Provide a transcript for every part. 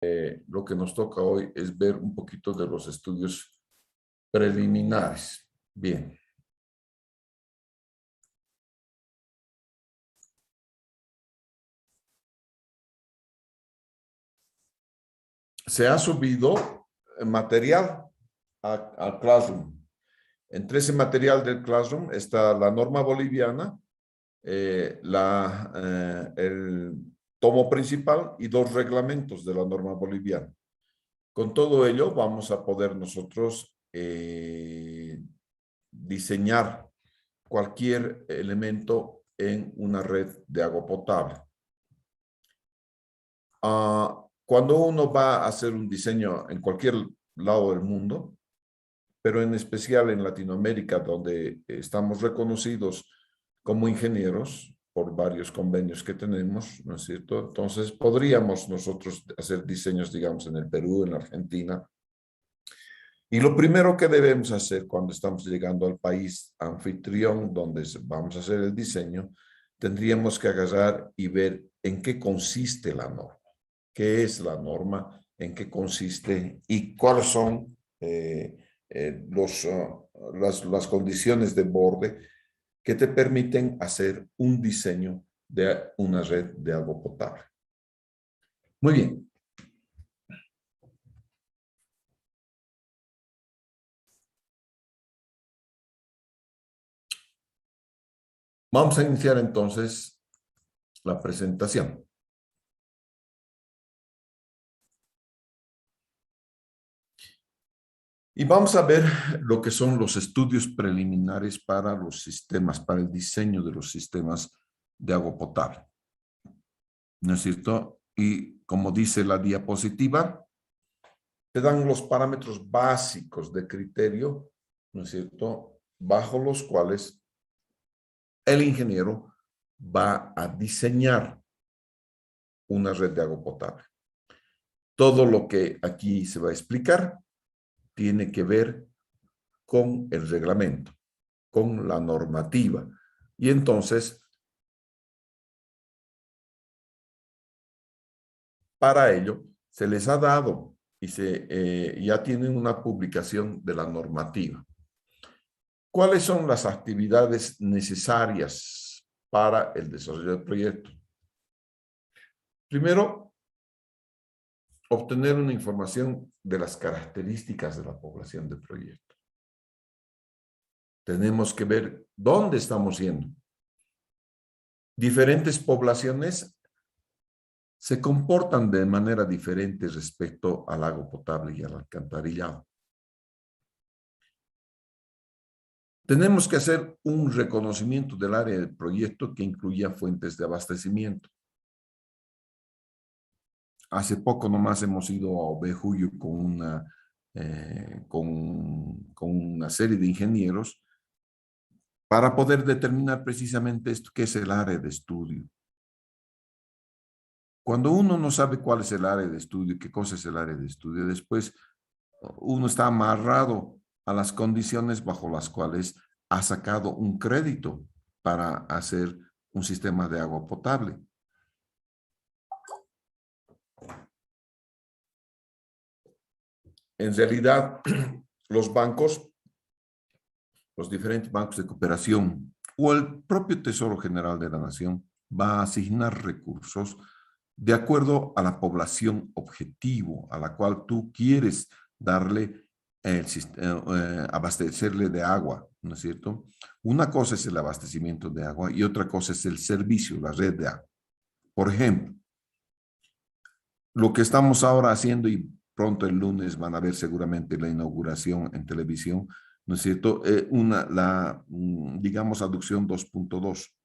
lo que nos toca hoy es ver un poquito de los estudios preliminares. Bien. Se ha subido material al Classroom. Entre ese material del Classroom está la norma boliviana, el tomo principal y 2 reglamentos de la norma boliviana. Con todo ello vamos a poder nosotros diseñar cualquier elemento en una red de agua potable. Cuando uno va a hacer un diseño en cualquier lado del mundo, pero en especial en Latinoamérica, donde estamos reconocidos como ingenieros por varios convenios que tenemos, ¿no es cierto? Entonces, podríamos nosotros hacer diseños, digamos, en el Perú, en la Argentina. Y lo primero que debemos hacer cuando estamos llegando al país anfitrión, donde vamos a hacer el diseño, tendríamos que agarrar y ver en qué consiste la norma. ¿Qué es la norma? ¿En qué consiste? ¿Y cuáles son las condiciones de borde que te permiten hacer un diseño de una red de agua potable? Muy bien. Vamos a iniciar entonces la presentación. Y vamos a ver lo que son los estudios preliminares para los sistemas, para el diseño de los sistemas de agua potable. ¿No es cierto? Y como dice la diapositiva, te dan los parámetros básicos de criterio, ¿no es cierto?, bajo los cuales el ingeniero va a diseñar una red de agua potable. Todo lo que aquí se va a explicar tiene que ver con el reglamento, con la normativa. Y entonces, para ello, se les ha dado y ya tienen una publicación de la normativa. ¿Cuáles son las actividades necesarias para el desarrollo del proyecto? Primero, obtener una información de las características de la población del proyecto. Tenemos que ver dónde estamos yendo. Diferentes poblaciones se comportan de manera diferente respecto al agua potable y al alcantarillado. Tenemos que hacer un reconocimiento del área del proyecto que incluya fuentes de abastecimiento. Hace poco nomás hemos ido a Ovejuyo con una serie de ingenieros para poder determinar precisamente esto, qué es el área de estudio. Cuando uno no sabe cuál es el área de estudio, qué cosa es el área de estudio, después uno está amarrado a las condiciones bajo las cuales ha sacado un crédito para hacer un sistema de agua potable. En realidad, los bancos, los diferentes bancos de cooperación o el propio Tesoro General de la Nación va a asignar recursos de acuerdo a la población objetivo a la cual tú quieres darle abastecerle de agua, ¿no es cierto? Una cosa es el abastecimiento de agua y otra cosa es el servicio, la red de agua. Por ejemplo, lo que estamos ahora haciendo y pronto el lunes van a ver seguramente la inauguración en televisión, ¿no es cierto? Digamos, aducción 2.2.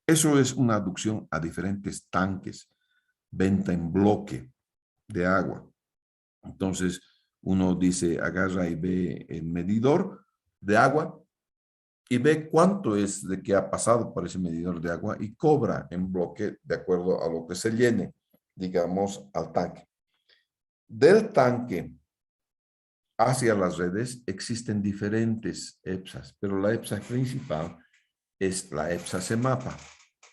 Eso es una aducción a diferentes tanques, venta en bloque de agua. Entonces, uno dice, agarra y ve el medidor de agua y ve cuánto es de que ha pasado por ese medidor de agua y cobra en bloque de acuerdo a lo que se llene, digamos, al tanque. Del tanque hacia las redes existen diferentes EPSAs, pero la EPSA principal es la EPSA CEMAPA,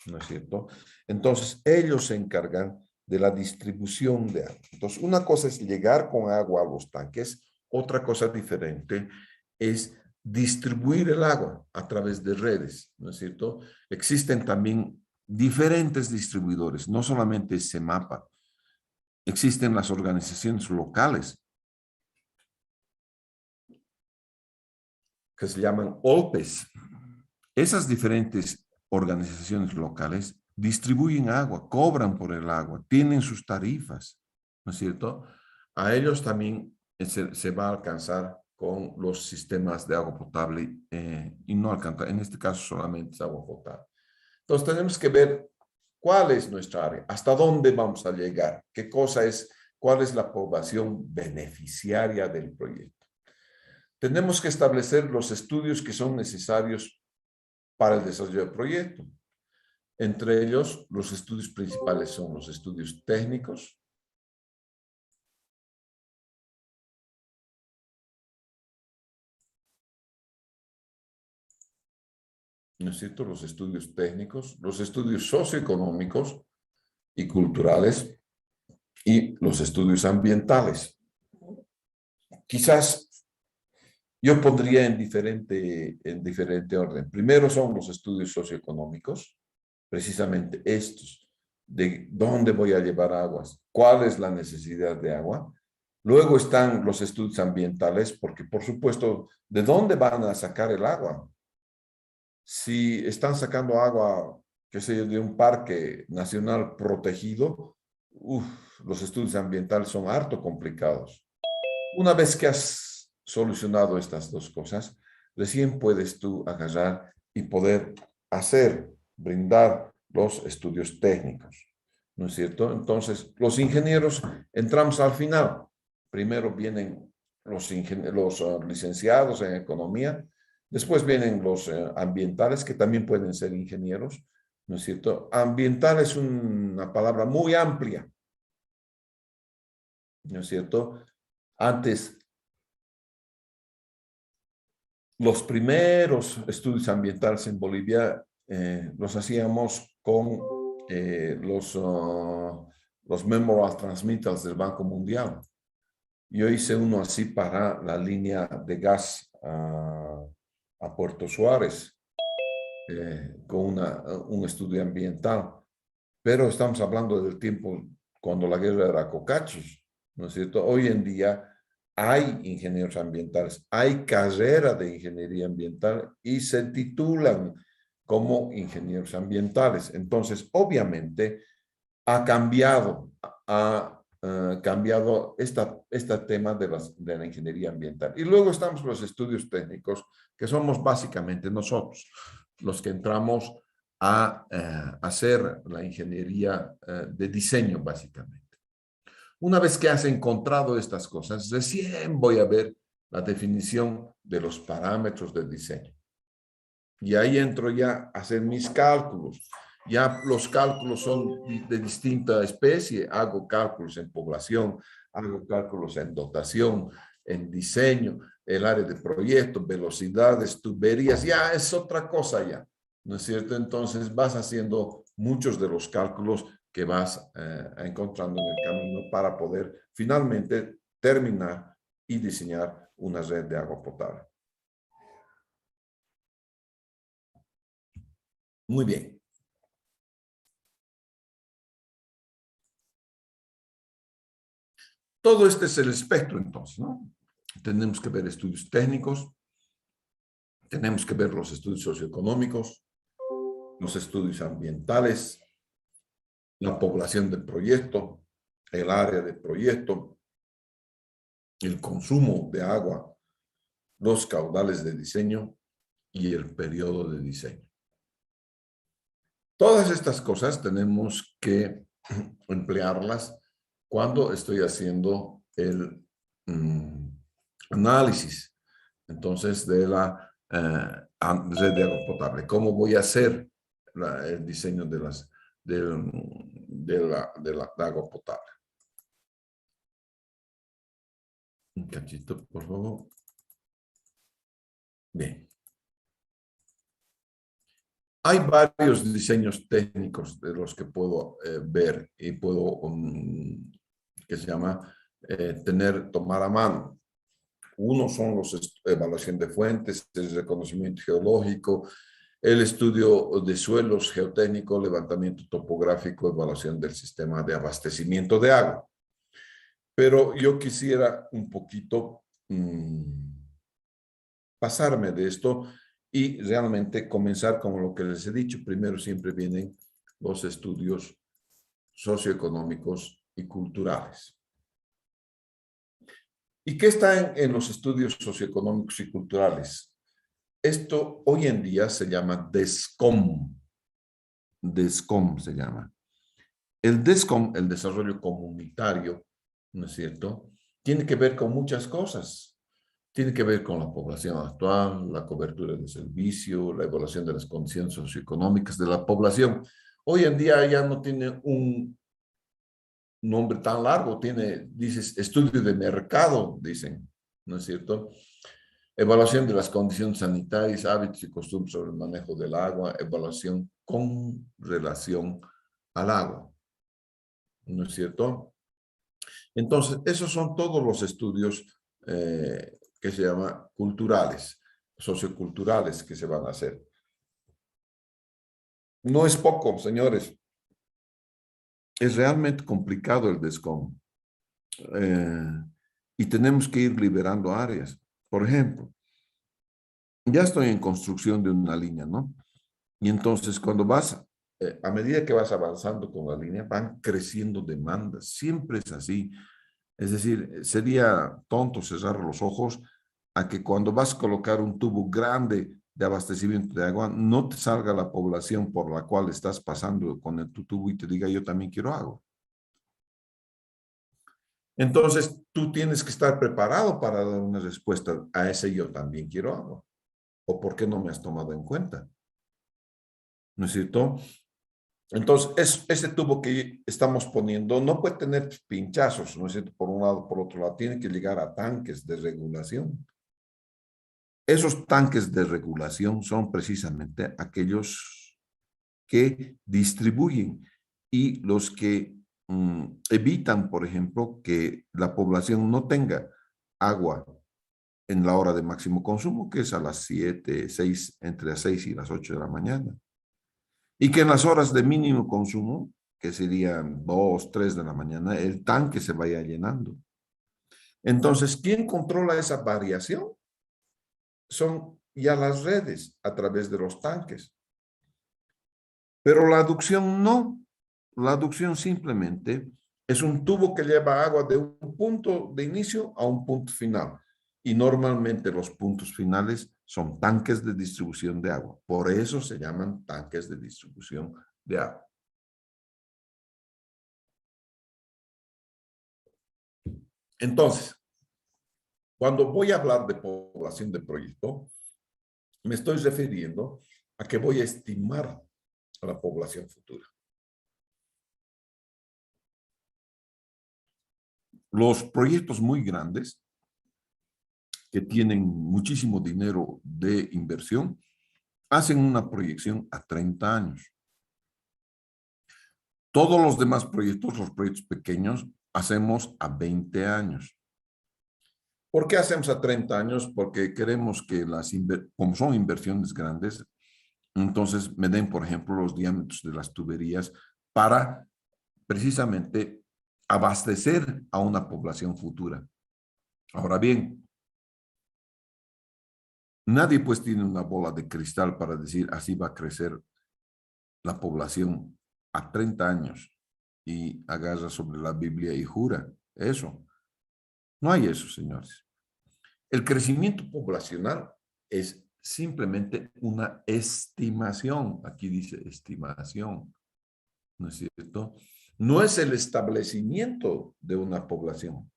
¿no es cierto? Entonces, ellos se encargan de la distribución de agua. Entonces, una cosa es llegar con agua a los tanques, otra cosa diferente es distribuir el agua a través de redes, ¿no es cierto? Existen también diferentes distribuidores, no solamente CEMAPA, existen las organizaciones locales que se llaman OLPES. Esas diferentes organizaciones locales distribuyen agua, cobran por el agua, tienen sus tarifas, ¿no es cierto? A ellos también se va a alcanzar con los sistemas de agua potable y no alcanza, en este caso solamente es agua potable. Entonces tenemos que ver cuál es nuestra área, hasta dónde vamos a llegar, qué cosa es, cuál es la población beneficiaria del proyecto. Tenemos que establecer los estudios que son necesarios para el desarrollo del proyecto. Entre ellos, los estudios principales son los estudios técnicos, ¿no es cierto? Los estudios técnicos, los estudios socioeconómicos y culturales y los estudios ambientales. Quizás yo pondría en diferente orden. Primero son los estudios socioeconómicos, precisamente estos, de dónde voy a llevar aguas, cuál es la necesidad de agua. Luego están los estudios ambientales, porque por supuesto, ¿de dónde van a sacar el agua? Si están sacando agua, qué sé yo, de un parque nacional protegido, los estudios ambientales son harto complicados. Una vez que has solucionado estas dos cosas, recién puedes tú agarrar y poder brindar los estudios técnicos, ¿no es cierto? Entonces, los ingenieros entramos al final. Primero vienen los licenciados en economía, después vienen los ambientales, que también pueden ser ingenieros, ¿no es cierto? Ambiental es una palabra muy amplia, ¿no es cierto? Antes, los primeros estudios ambientales en Bolivia los hacíamos con los Memorial Transmitters del Banco Mundial. Yo hice uno así para la línea de gas a Puerto Suárez, con un estudio ambiental. Pero estamos hablando del tiempo cuando la guerra era cocachos, ¿no es cierto? Hoy en día hay ingenieros ambientales, hay carrera de ingeniería ambiental y se titulan como ingenieros ambientales. Entonces, obviamente, ha cambiado, cambiado este tema de la ingeniería ambiental. Y luego estamos los estudios técnicos, que somos básicamente nosotros, los que entramos a hacer la ingeniería de diseño, básicamente. Una vez que has encontrado estas cosas, recién voy a ver la definición de los parámetros de diseño. Y ahí entro ya a hacer mis cálculos. Ya los cálculos son de distinta especie. Hago cálculos en población, hago cálculos en dotación, en diseño, el área de proyecto, velocidades, tuberías. Ya es otra cosa ya, ¿no es cierto? Entonces vas haciendo muchos de los cálculos que vas encontrando en el camino para poder finalmente terminar y diseñar una red de agua potable. Muy bien. Todo este es el espectro, entonces, ¿no? Tenemos que ver estudios técnicos, tenemos que ver los estudios socioeconómicos, los estudios ambientales, la población del proyecto, el área del proyecto, el consumo de agua, los caudales de diseño y el periodo de diseño. Todas estas cosas tenemos que emplearlas cuando estoy haciendo el análisis, entonces, de la red de agua potable. ¿Cómo voy a hacer el diseño de la agua potable? Un cachito, por favor. Bien. Hay varios diseños técnicos de los que puedo ver y puedo, que se llama, tomar a mano. Uno son los evaluación de fuentes, el reconocimiento geológico, el estudio de suelos geotécnico, levantamiento topográfico, evaluación del sistema de abastecimiento de agua. Pero yo quisiera un poquito pasarme de esto y realmente comenzar con lo que les he dicho. Primero siempre vienen los estudios socioeconómicos y culturales. ¿Y qué está en los estudios socioeconómicos y culturales? Esto hoy en día se llama DESCOM. DESCOM se llama. El DESCOM, el desarrollo comunitario, ¿no es cierto? Tiene que ver con muchas cosas. Tiene que ver con la población actual, la cobertura de servicio, la evaluación de las condiciones socioeconómicas de la población. Hoy en día ya no tiene un nombre tan largo, dices, estudio de mercado, dicen, ¿no es cierto? Evaluación de las condiciones sanitarias, hábitos y costumbres sobre el manejo del agua, evaluación con relación al agua, ¿no es cierto? Entonces, esos son todos los estudios que se llaman culturales, socioculturales que se van a hacer. No es poco, señores. Es realmente complicado el DESCOM. Y tenemos que ir liberando áreas. Por ejemplo, ya estoy en construcción de una línea, ¿no? Y entonces cuando a medida que vas avanzando con la línea, van creciendo demandas. Siempre es así. Es decir, sería tonto cerrar los ojos a que cuando vas a colocar un tubo grande de abastecimiento de agua, no te salga la población por la cual estás pasando con tu tubo y te diga, yo también quiero agua. Entonces, tú tienes que estar preparado para dar una respuesta a ese yo también quiero agua. ¿O por qué no me has tomado en cuenta? ¿No es cierto? Entonces, ese tubo que estamos poniendo no puede tener pinchazos, ¿no es cierto? Por un lado, por otro lado, tiene que llegar a tanques de regulación. Esos tanques de regulación son precisamente aquellos que distribuyen y los que evitan, por ejemplo, que la población no tenga agua en la hora de máximo consumo, que es a las 7, 6, entre las 6 y las 8 de la mañana. Y que en las horas de mínimo consumo, que serían 2, 3 de la mañana, el tanque se vaya llenando. Entonces, ¿quién controla esa variación? Son ya las redes a través de los tanques. Pero la aducción no. La aducción simplemente es un tubo que lleva agua de un punto de inicio a un punto final. Y normalmente los puntos finales son tanques de distribución de agua. Por eso se llaman tanques de distribución de agua. Entonces, cuando voy a hablar de población de proyecto, me estoy refiriendo a que voy a estimar a la población futura. Los proyectos muy grandes que tienen muchísimo dinero de inversión hacen una proyección a 30 años. Todos los demás proyectos, los proyectos pequeños, hacemos a 20 años. ¿Por qué hacemos a 30 años? Porque queremos que como son inversiones grandes, entonces me den, por ejemplo, los diámetros de las tuberías para precisamente abastecer a una población futura. Ahora bien, nadie pues tiene una bola de cristal para decir así va a crecer la población a 30 años y agarra sobre la Biblia y jura eso. No hay eso, señores. El crecimiento poblacional es simplemente una estimación. Aquí dice estimación, ¿no es cierto? No es el establecimiento de una población,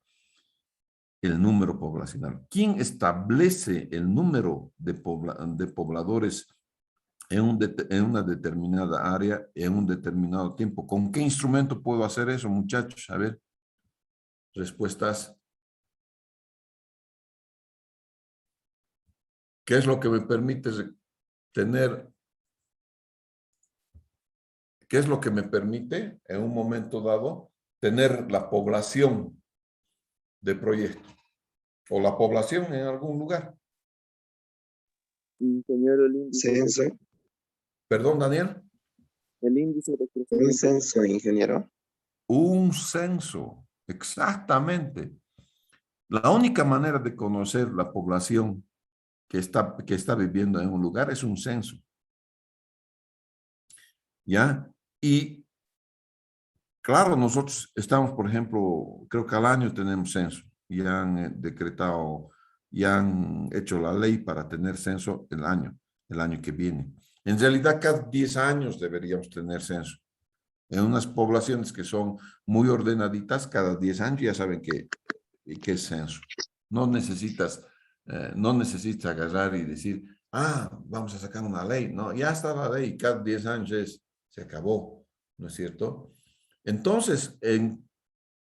el número poblacional. ¿Quién establece el número de pobladores en una determinada área, en un determinado tiempo? ¿Con qué instrumento puedo hacer eso, muchachos? A ver, respuestas. ¿Qué es lo que me permite tener ¿Qué es lo que me permite en un momento dado tener la población de proyecto o la población en algún lugar? Ingeniero, el índice. Censo. Perdón, Daniel. El índice de Un crecimiento. censo, ingeniero. Un censo, exactamente. La única manera de conocer la población que está viviendo en un lugar es un censo. ¿Ya? Y claro, nosotros estamos, por ejemplo, creo que al año tenemos censo y han decretado, y han hecho la ley para tener censo el año que viene. En realidad, cada 10 años deberíamos tener censo. En unas poblaciones que son muy ordenaditas, cada 10 años ya saben qué es censo. No necesitas agarrar y decir, vamos a sacar una ley. No, ya está la ley, cada 10 años se acabó, ¿no es cierto? Entonces,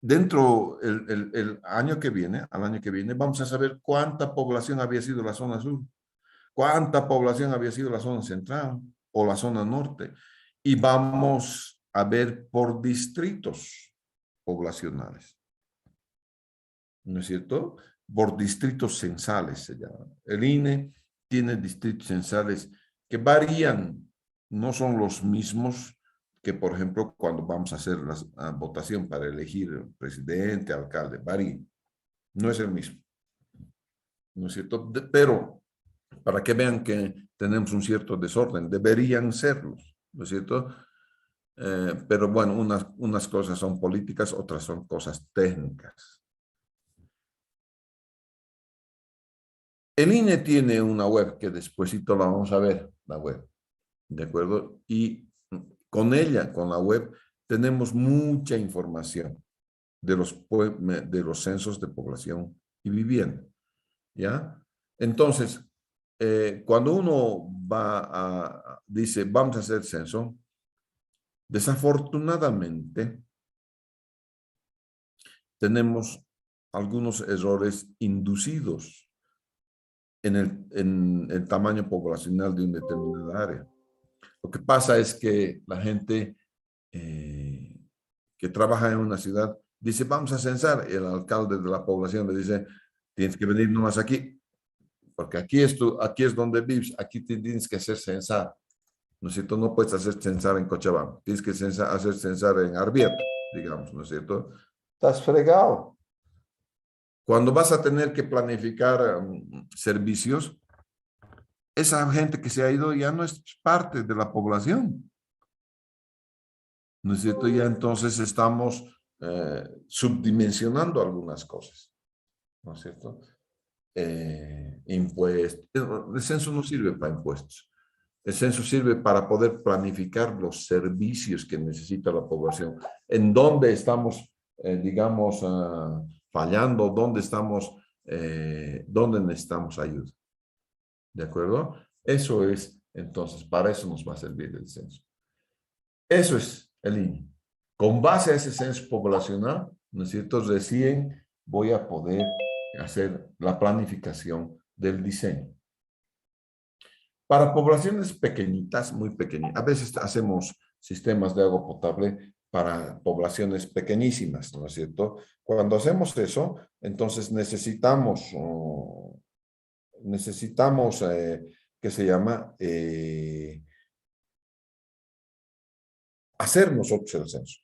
dentro el año que viene, al año que viene, vamos a saber cuánta población había sido la zona sur, cuánta población había sido la zona central o la zona norte, y vamos a ver por distritos poblacionales, ¿no es cierto? Por distritos censales se llama. El INE tiene distritos censales que varían, no son los mismos que, por ejemplo, cuando vamos a hacer la votación para elegir presidente, alcalde, varía. No es el mismo, ¿no es cierto? Pero para que vean que tenemos un cierto desorden, deberían serlos, ¿no es cierto? Pero bueno, unas cosas son políticas, otras son cosas técnicas. El INE tiene una web que despuesito la vamos a ver, la web, ¿de acuerdo? Y con ella, con la web, tenemos mucha información de los censos de población y vivienda, ¿ya? Entonces, cuando uno dice, vamos a hacer censo, desafortunadamente, tenemos algunos errores inducidos en el tamaño poblacional de una determinada área. Lo que pasa es que la gente que trabaja en una ciudad dice, vamos a censar, y el alcalde de la población le dice, tienes que venir nomás aquí, porque aquí es donde vives, aquí tienes que hacer censar. ¿No es cierto? No puedes hacer censar en Cochabamba, tienes que hacer censar en Arvieto, digamos, ¿no es cierto? Estás fregado. Cuando vas a tener que planificar servicios, esa gente que se ha ido ya no es parte de la población. ¿No es cierto? Ya entonces estamos subdimensionando algunas cosas. ¿No es cierto? Impuestos. El censo no sirve para impuestos. El censo sirve para poder planificar los servicios que necesita la población. En dónde estamos, digamos, fallando, dónde necesitamos ayuda. ¿De acuerdo? Eso es, entonces, para eso nos va a servir el censo. Eso es el INE. Con base a ese censo poblacional, ¿no es cierto? Recién voy a poder hacer la planificación del diseño. Para poblaciones pequeñitas, muy pequeñas, a veces hacemos sistemas de agua potable para poblaciones pequeñísimas, ¿no es cierto? Cuando hacemos eso, entonces necesitamos, ¿qué se llama? Hacer nosotros el censo.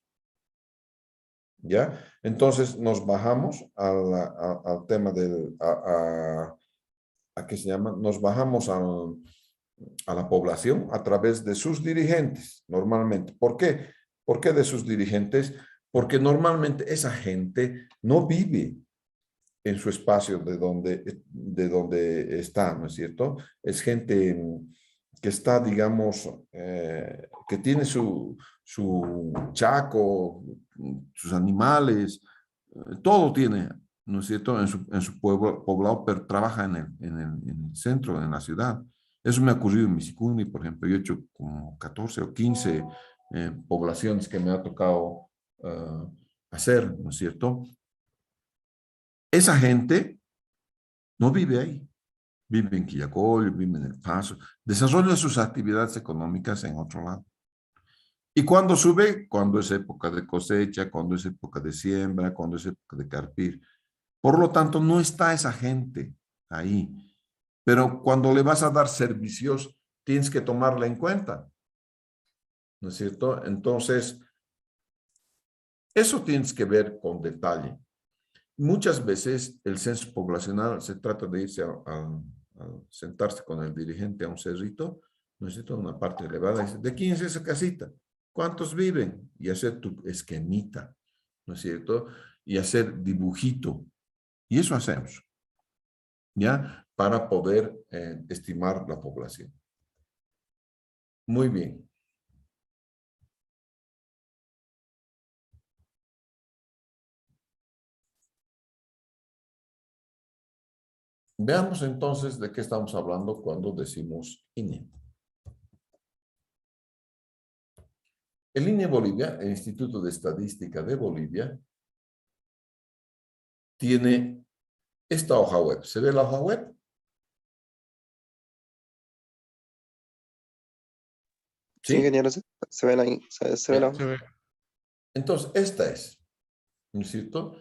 ¿Ya? Entonces nos bajamos al tema del, ¿qué se llama? Nos bajamos a la población a través de sus dirigentes, normalmente. ¿Por qué? ¿Por qué de sus dirigentes? Porque normalmente esa gente no vive en su espacio de donde está, ¿no es cierto? Es gente que está, digamos, que tiene su chaco, sus animales, todo tiene, ¿no es cierto?, en su poblado, pero trabaja en el centro, en la ciudad. Eso me ha ocurrido en Misicuni, por ejemplo. Yo he hecho como 14 o 15 poblaciones que me ha tocado hacer, ¿no es cierto? Esa gente no vive ahí. Vive en Quillacollo, vive en El Paso, desarrolla sus actividades económicas en otro lado. ¿Y cuándo sube? Cuando es época de cosecha, cuando es época de siembra, cuando es época de carpir. Por lo tanto, no está esa gente ahí. Pero cuando le vas a dar servicios, tienes que tomarla en cuenta, ¿no es cierto? Entonces, eso tienes que ver con detalle. Muchas veces el censo poblacional se trata de irse a sentarse con el dirigente a un cerrito, ¿no es cierto? Una parte elevada, y dice, ¿de quién es esa casita? ¿Cuántos viven? Y hacer tu esquemita, ¿no es cierto? Y hacer dibujito. Y eso hacemos, ¿ya? Para poder estimar la población. Muy bien. Veamos entonces de qué estamos hablando cuando decimos INE. El INE Bolivia, el Instituto de Estadística de Bolivia, tiene esta hoja web. ¿Se ve la hoja web? Sí, ¿Sí? ingeniero, se ven ahí, se ve Ya. la... Se ve. Entonces, esta es, ¿no es cierto?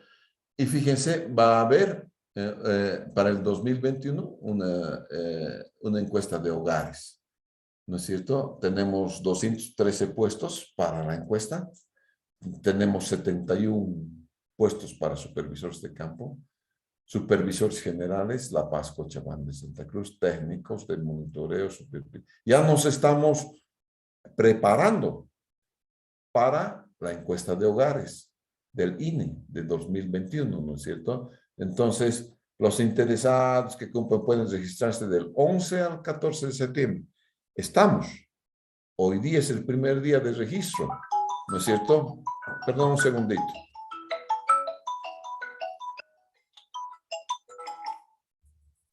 Y fíjense, va a haber para el 2021 una encuesta de hogares, ¿no es cierto? Tenemos 213 puestos para la encuesta, tenemos 71 puestos para supervisores de campo, supervisores generales, La Paz, Cochabamba, Santa Cruz, técnicos de monitoreo, ya nos estamos preparando para la encuesta de hogares del INE de 2021, ¿no es cierto? Entonces, los interesados que cumplen pueden registrarse del 11 al 14 de septiembre. Estamos. Hoy día es el primer día de registro, ¿no es cierto? Perdón un segundito.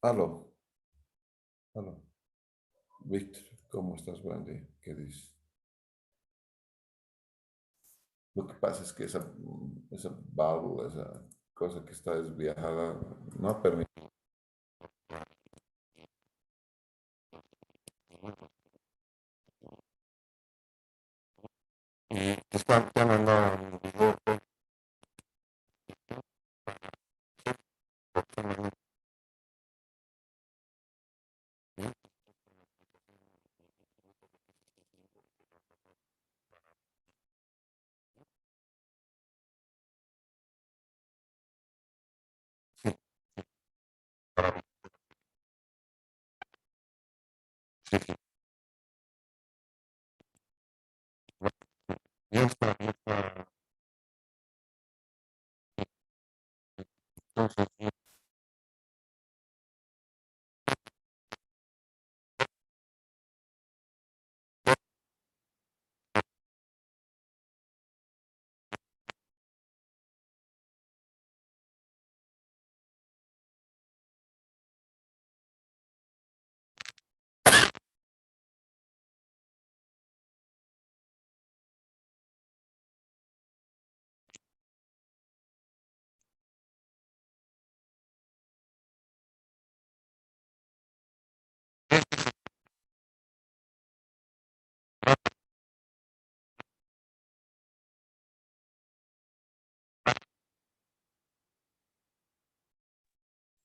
Aló. Aló. Víctor, ¿cómo estás, Brandy? ¿Qué dices? Lo que pasa es que esa válvula, esa cosa que está desviada, no permite. Está llamando.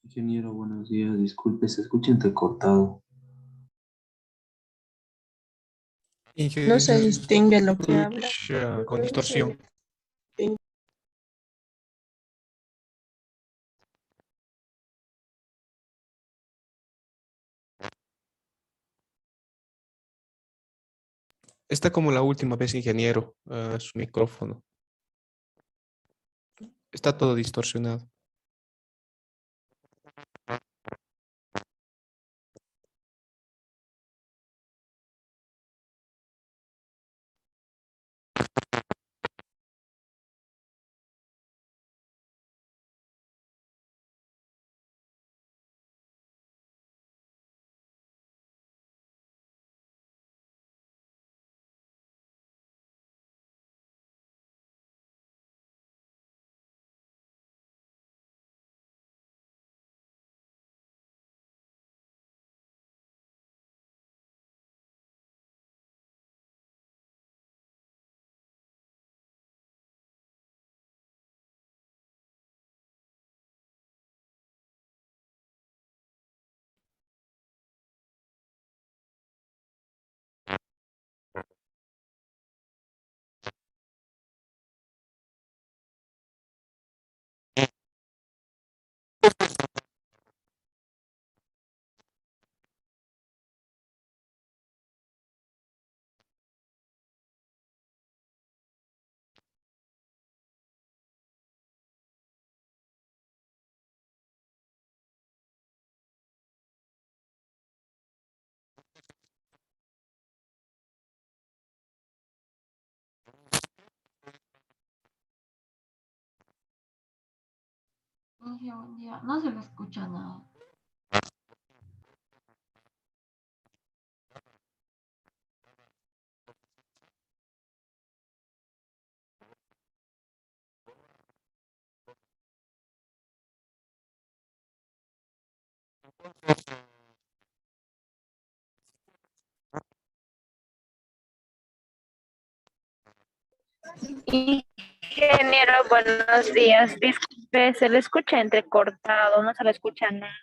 Ingeniero, buenos días. Disculpe, se escucha entrecortado. Y No que se se distingue lo que habla. escucha con distorsión. Está como la última vez, ingeniero, su micrófono. Está todo distorsionado. Buenos días, buen día. No se le escucha nada. Ingeniero, buenos días. Disculpe, se le escucha entrecortado, no se le escucha nada.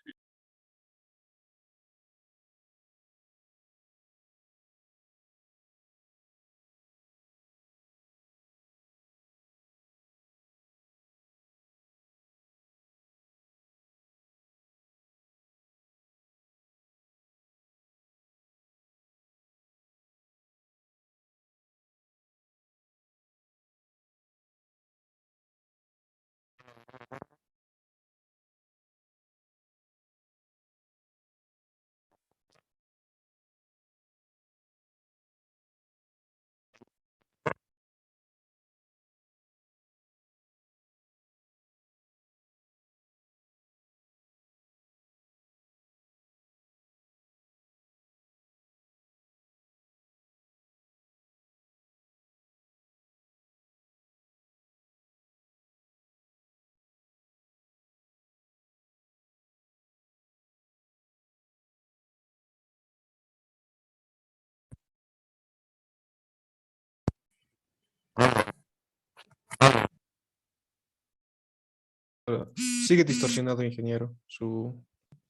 Sigue distorsionado, ingeniero, su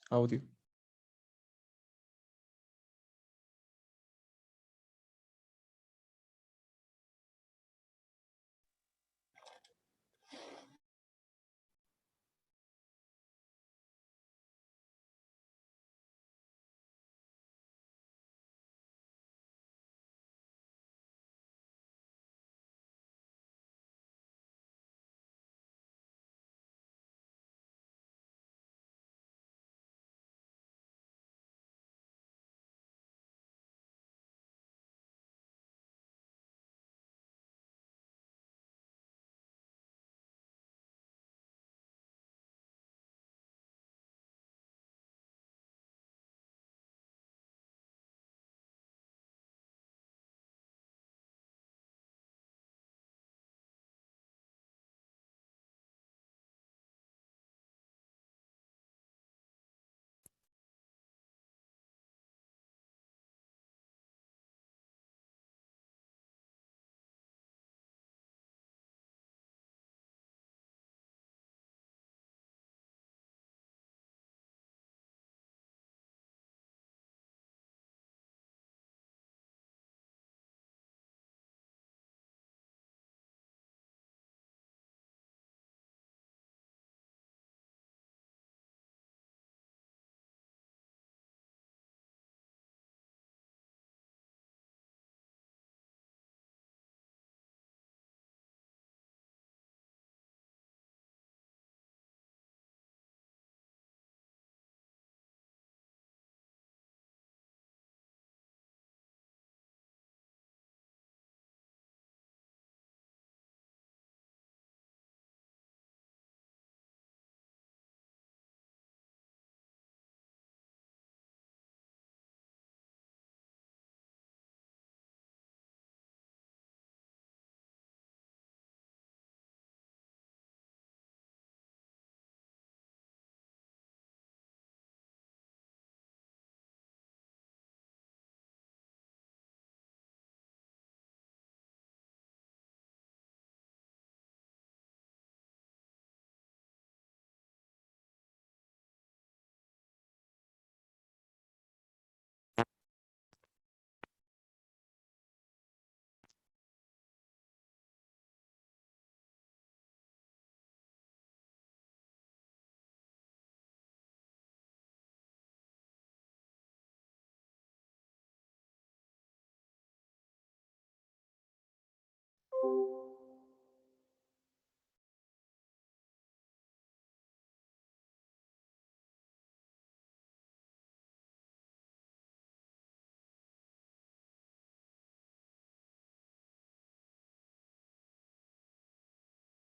audio.